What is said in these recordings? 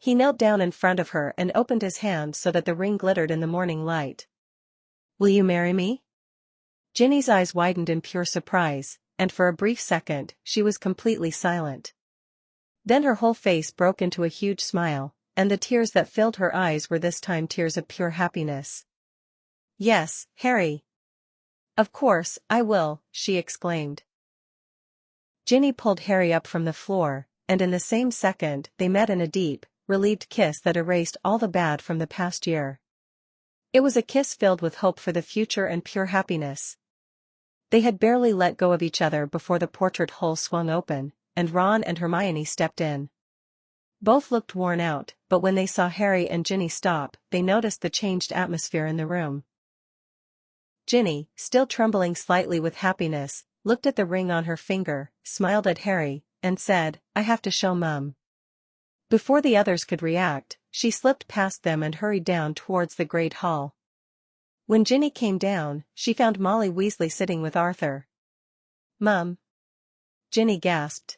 He knelt down in front of her and opened his hand so that the ring glittered in the morning light. "Will you marry me?" Ginny's eyes widened in pure surprise, and for a brief second, she was completely silent. Then her whole face broke into a huge smile, and the tears that filled her eyes were this time tears of pure happiness. "Yes, Harry. Of course, I will," she exclaimed. Ginny pulled Harry up from the floor, and in the same second they met in a deep, relieved kiss that erased all the bad from the past year. It was a kiss filled with hope for the future and pure happiness. They had barely let go of each other before the portrait hole swung open, and Ron and Hermione stepped in. Both looked worn out, but when they saw Harry and Ginny stop, they noticed the changed atmosphere in the room. Ginny, still trembling slightly with happiness, looked at the ring on her finger, smiled at Harry, and said, "I have to show Mum." Before the others could react, she slipped past them and hurried down towards the great hall. When Ginny came down, she found Molly Weasley sitting with Arthur. "Mum?" Ginny gasped.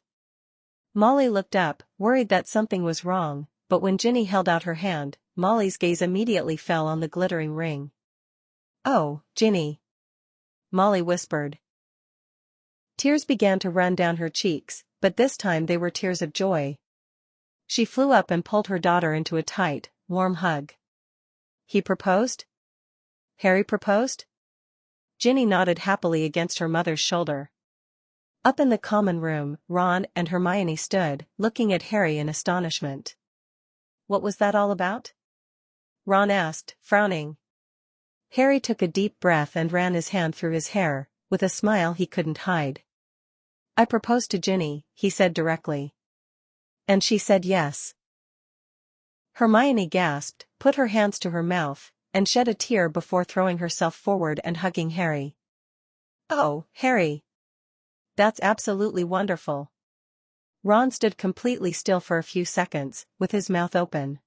Molly looked up, worried that something was wrong, but when Ginny held out her hand, Molly's gaze immediately fell on the glittering ring. "Oh, Ginny," Molly whispered. Tears began to run down her cheeks, but this time they were tears of joy. She flew up and pulled her daughter into a tight, warm hug. "He proposed? Harry proposed?" Ginny nodded happily against her mother's shoulder. Up in the common room, Ron and Hermione stood, looking at Harry in astonishment. "What was that all about?" Ron asked, frowning. Harry took a deep breath and ran his hand through his hair, with a smile he couldn't hide. "I proposed to Ginny," he said directly. "And she said yes." Hermione gasped, put her hands to her mouth, and shed a tear before throwing herself forward and hugging Harry. "Oh, Harry! That's absolutely wonderful." Ron stood completely still for a few seconds, with his mouth open.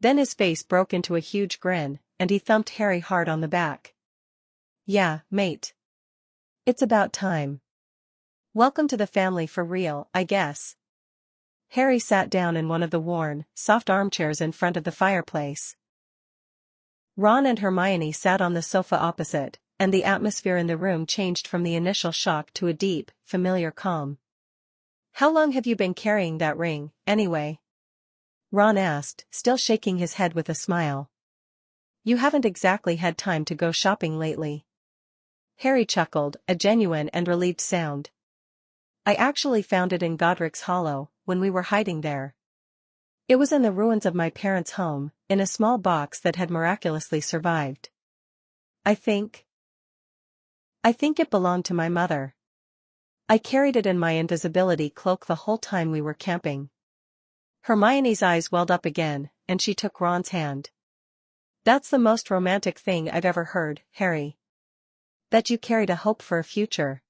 Then his face broke into a huge grin, and he thumped Harry hard on the back. "Yeah, mate. It's about time. Welcome to the family for real, I guess." Harry sat down in one of the worn, soft armchairs in front of the fireplace. Ron and Hermione sat on the sofa opposite, and the atmosphere in the room changed from the initial shock to a deep, familiar calm. "How long have you been carrying that ring, anyway?" Ron asked, still shaking his head with a smile. "You haven't exactly had time to go shopping lately." Harry chuckled, a genuine and relieved sound. "I actually found it in Godric's Hollow, when we were hiding there. It was in the ruins of my parents' home, in a small box that had miraculously survived. I think it belonged to my mother. I carried it in my invisibility cloak the whole time we were camping." Hermione's eyes welled up again, and she took Ron's hand. "That's the most romantic thing I've ever heard, Harry. That you carried a hope for a future."